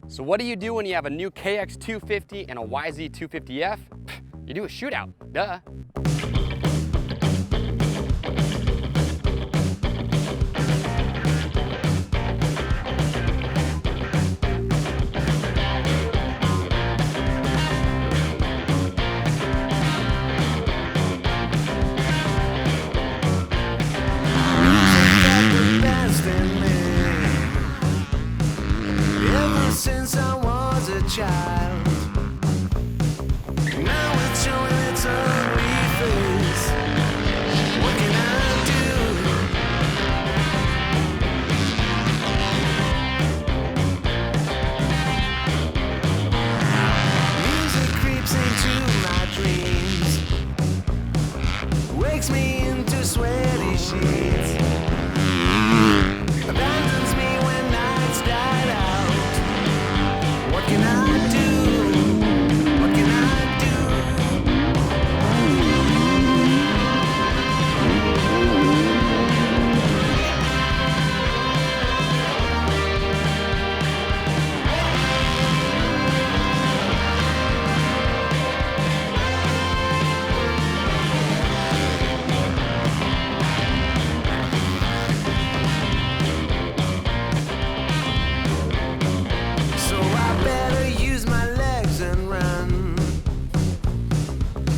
So what do you do when you have a new KX250 and a YZ250F? You do a shootout, duh. Since I was a child, now it's showing its ugly face. What can I do? Music creeps into my dreams, wakes me into sweaty sheets, abandons me when nights died out. What can I do? What can I do? So I better use my legs and run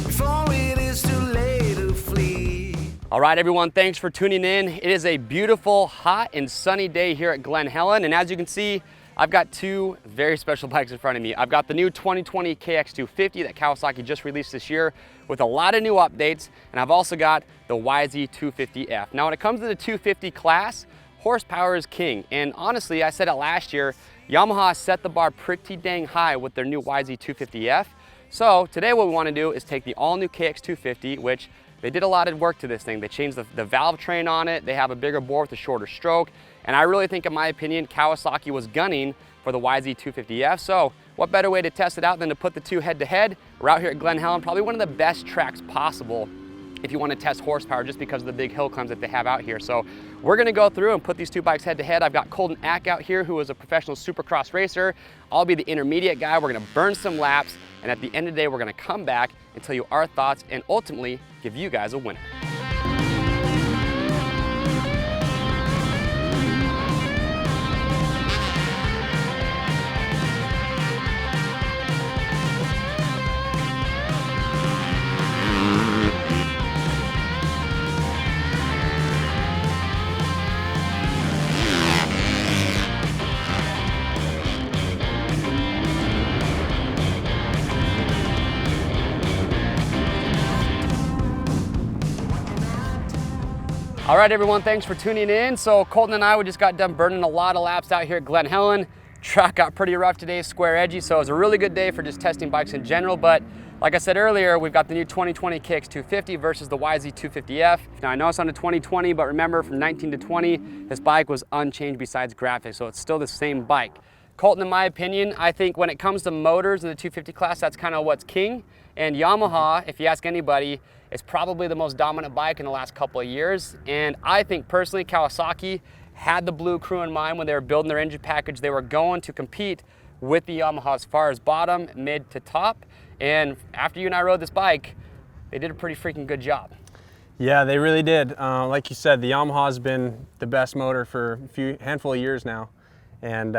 before it is too late to flee. All right, everyone, thanks for tuning in. It is a beautiful, hot and sunny day here at Glen Helen. And as you can see, I've got two very special bikes in front of me. I've got the new 2020 KX250 that Kawasaki just released this year with a lot of new updates. And I've also got the YZ250F. Now, when it comes to the 250 class, horsepower is king. And honestly, I said it last year, Yamaha set the bar pretty dang high with their new YZ250F. So today what we want to do is take the all-new KX250, which they did a lot of work to this thing. They changed the valve train on it. They have a bigger bore with a shorter stroke. And I really think, in my opinion, Kawasaki was gunning for the YZ250F. So what better way to test it out than to put the two head-to-head? We're out here at Glen Helen, probably one of the best tracks possible if you want to test horsepower, just because of the big hill climbs that they have out here. So we're going to go through and put these two bikes head to head. I've got Colton Aeck out here, who is a professional supercross racer. I'll be the intermediate guy. We're going to burn some laps, and at the end of the day, we're going to come back and tell you our thoughts and ultimately give you guys a winner. All right, everyone, thanks for tuning in. So Colton and I, we just got done burning a lot of laps out here at Glen Helen. Track got pretty rough today, square edgy, so it was a really good day for just testing bikes in general. But like I said earlier, we've got the new 2020 KX250 versus the YZ250F. Now I know it's on the 2020, but remember from 19 to 20, this bike was unchanged besides graphics, so it's still the same bike. Colton, in my opinion, I think when it comes to motors in the 250 class, that's kind of what's king. And Yamaha, if you ask anybody, is probably the most dominant bike in the last couple of years. And I think personally, Kawasaki had the blue crew in mind when they were building their engine package. They were going to compete with the Yamaha as far as bottom, mid to top. And after you and I rode this bike, they did a pretty freaking good job. Yeah, they really did. Like you said, the Yamaha's been the best motor for a handful of years now. And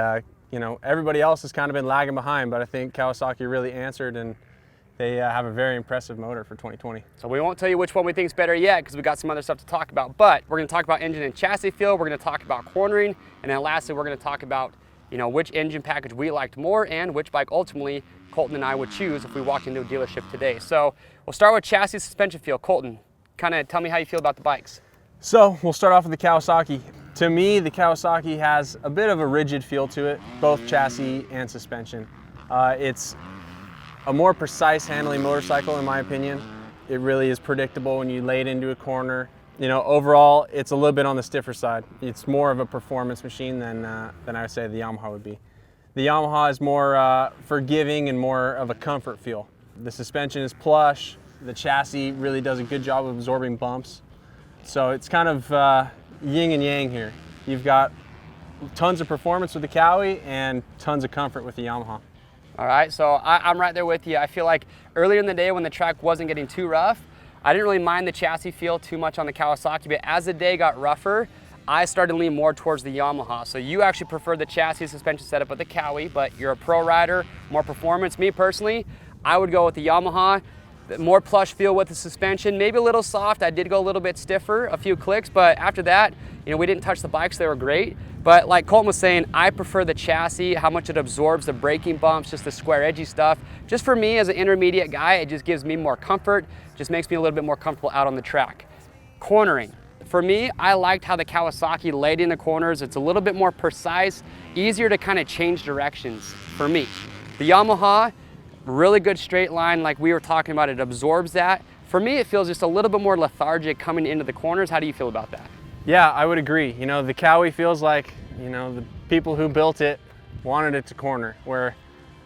you know, everybody else has kind of been lagging behind, but I think Kawasaki really answered, and they have a very impressive motor for 2020. So we won't tell you which one we think is better yet, because we got some other stuff to talk about, but we're going to talk about engine and chassis feel, we're going to talk about cornering, and then lastly we're going to talk about, you know, which engine package we liked more and which bike ultimately Colton and I would choose if we walked into a dealership today. So we'll start with chassis suspension feel. Colton, kind of tell me how you feel about the bikes. So we'll start off with the Kawasaki. To me, the Kawasaki has a bit of a rigid feel to it, both chassis and suspension. It's a more precise handling motorcycle, in my opinion. It really is predictable when you lay it into a corner. You know, overall, it's a little bit on the stiffer side. It's more of a performance machine than I would say the Yamaha would be. The Yamaha is more forgiving and more of a comfort feel. The suspension is plush. The chassis really does a good job of absorbing bumps. So it's kind of yin and yang here. You've got tons of performance with the Kawi and tons of comfort with the Yamaha. All right, so I'm right there with you. I feel like earlier in the day when the track wasn't getting too rough, I didn't really mind the chassis feel too much on the Kawasaki, but as the day got rougher, I started to lean more towards the Yamaha. So you actually prefer the chassis suspension setup of the Kawi, but you're a pro rider, more performance. Me personally, I would go with the Yamaha. More plush feel with the suspension, maybe a little soft. I did go a little bit stiffer, a few clicks, but after that, you know, we didn't touch the bikes, they were great. But like Colton was saying, I prefer the chassis, how much it absorbs the braking bumps, just the square edgy stuff. Just for me as an intermediate guy, it just gives me more comfort, just makes me a little bit more comfortable out on the track. Cornering. For me, I liked how the Kawasaki laid in the corners. It's a little bit more precise, easier to kind of change directions for me. The Yamaha, really good straight line like we were talking about, it absorbs that. For me, it feels just a little bit more lethargic coming into the corners. How do you feel about that? Yeah, I would agree. You know, the Kawi feels like, you know, the people who built it wanted it to corner, where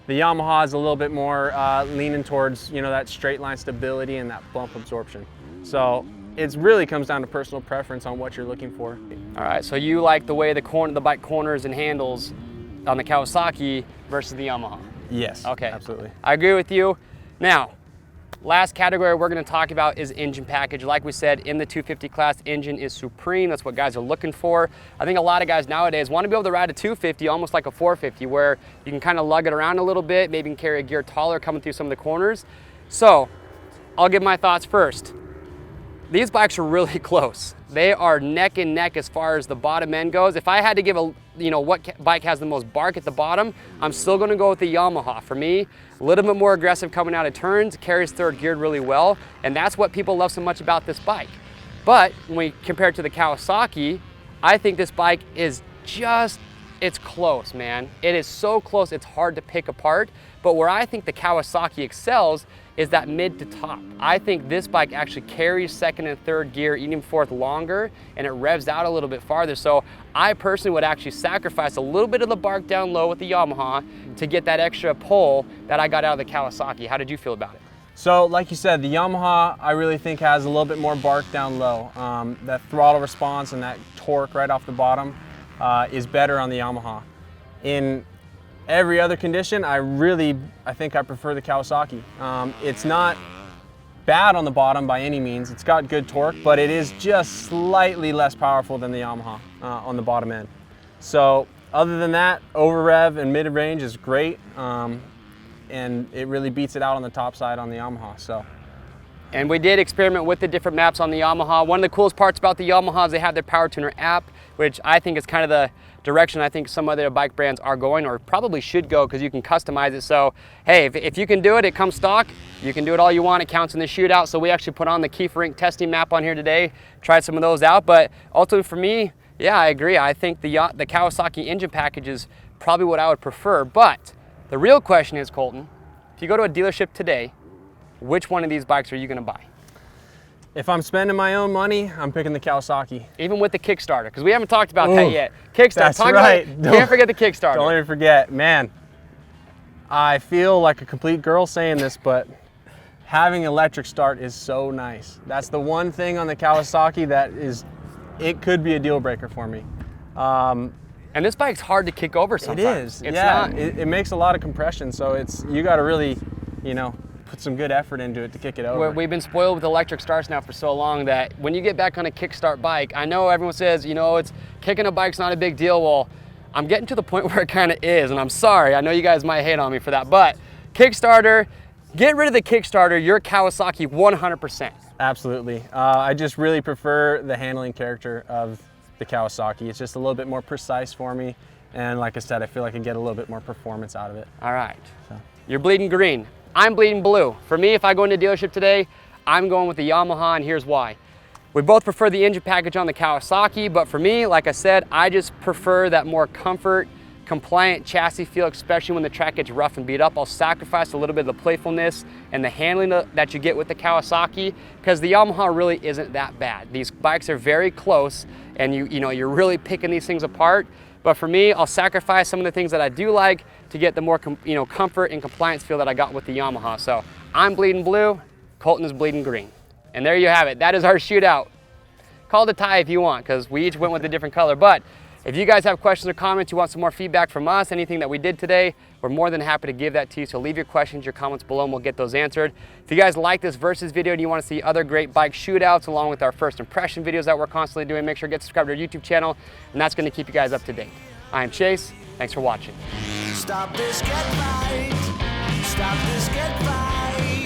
the Yamaha is a little bit more leaning towards, you know, that straight line stability and that bump absorption. So it really comes down to personal preference on what you're looking for. All right, so you like the way the bike corners and handles on the Kawasaki versus the Yamaha? Yes, okay, absolutely. I agree with you. Now, last category we're going to talk about is engine package. Like we said, in the 250 class, engine is supreme. That's what guys are looking for. I think a lot of guys nowadays want to be able to ride a 250 almost like a 450, where you can kind of lug it around a little bit, maybe you can carry a gear taller coming through some of the corners. So I'll give my thoughts first. These bikes are really close. They are neck and neck as far as the bottom end goes. If I had to give a, you know, what bike has the most bark at the bottom, I'm still gonna go with the Yamaha. For me, a little bit more aggressive coming out of turns, carries third geared really well, and that's what people love so much about this bike. But when we compare it to the Kawasaki, I think this bike is just, it's close, man. It is so close, it's hard to pick apart. But where I think the Kawasaki excels is that mid to top. I think this bike actually carries second and third gear, even fourth longer, and it revs out a little bit farther. So I personally would actually sacrifice a little bit of the bark down low with the Yamaha to get that extra pull that I got out of the Kawasaki. How did you feel about it? So like you said, the Yamaha I really think has a little bit more bark down low. That throttle response and that torque right off the bottom is better on the Yamaha. In every other condition, I think I prefer the Kawasaki. It's not bad on the bottom by any means. It's got good torque, but it is just slightly less powerful than the Yamaha on the bottom end. So other than that, over rev and mid range is great, and it really beats it out on the top side on the Yamaha. So. And we did experiment with the different maps on the Yamaha. One of the coolest parts about the Yamaha is they have their Power Tuner app, which I think is kind of the direction I think some other bike brands are going, or probably should go, because you can customize it. So, hey, if you can do it, it comes stock. You can do it all you want. It counts in the shootout. So we actually put on the Kiefer Rink testing map on here today, tried some of those out. But ultimately for me, yeah, I agree. I think the Kawasaki engine package is probably what I would prefer. But the real question is, Colton, if you go to a dealership today, which one of these bikes are you going to buy? If I'm spending my own money, I'm picking the Kawasaki. Even with the Kickstarter, because we haven't talked about that yet. Kickstarter, that's talk right. About it. Can't forget the Kickstarter. Don't even forget, man. I feel like a complete girl saying this, but having electric start is so nice. That's the one thing on the Kawasaki that is, it could be a deal breaker for me. And this bike's hard to kick over sometimes. It is, yeah. It makes a lot of compression, so you got to really, you know, put some good effort into it to kick it over. We've been spoiled with electric starts now for so long that when you get back on a kickstart bike, I know everyone says, you know, it's kicking a bike's not a big deal. Well, I'm getting to the point where it kind of is, and I'm sorry. I know you guys might hate on me for that, but Kickstarter, get rid of the Kickstarter, you're Kawasaki 100%. Absolutely. I just really prefer the handling character of the Kawasaki. It's just a little bit more precise for me, and like I said, I feel like I get a little bit more performance out of it. All right. So. You're bleeding green. I'm bleeding blue. For me, if I go into a dealership today, I'm going with the Yamaha, and here's why. We both prefer the engine package on the Kawasaki, but for me, like I said, I just prefer that more comfort, compliant chassis feel, especially when the track gets rough and beat up. I'll sacrifice a little bit of the playfulness and the handling that you get with the Kawasaki, because the Yamaha really isn't that bad. These bikes are very close, and you're really picking these things apart. But for me, I'll sacrifice some of the things that I do like to get the more comfort and compliance feel that I got with the Yamaha. So I'm bleeding blue, Colton is bleeding green. And there you have it. That is our shootout. Call it a tie if you want, because we each went with a different color. But If you guys have questions or comments, you want some more feedback from us, anything that we did today, we're more than happy to give that to you. So leave your questions, your comments below, and we'll get those answered. If you guys like this Versus video and you want to see other great bike shootouts along with our first impression videos that we're constantly doing, make sure to get subscribed to our YouTube channel, and that's going to keep you guys up to date. I am Chase. Thanks for watching. Stop this, get right. Stop this, get right.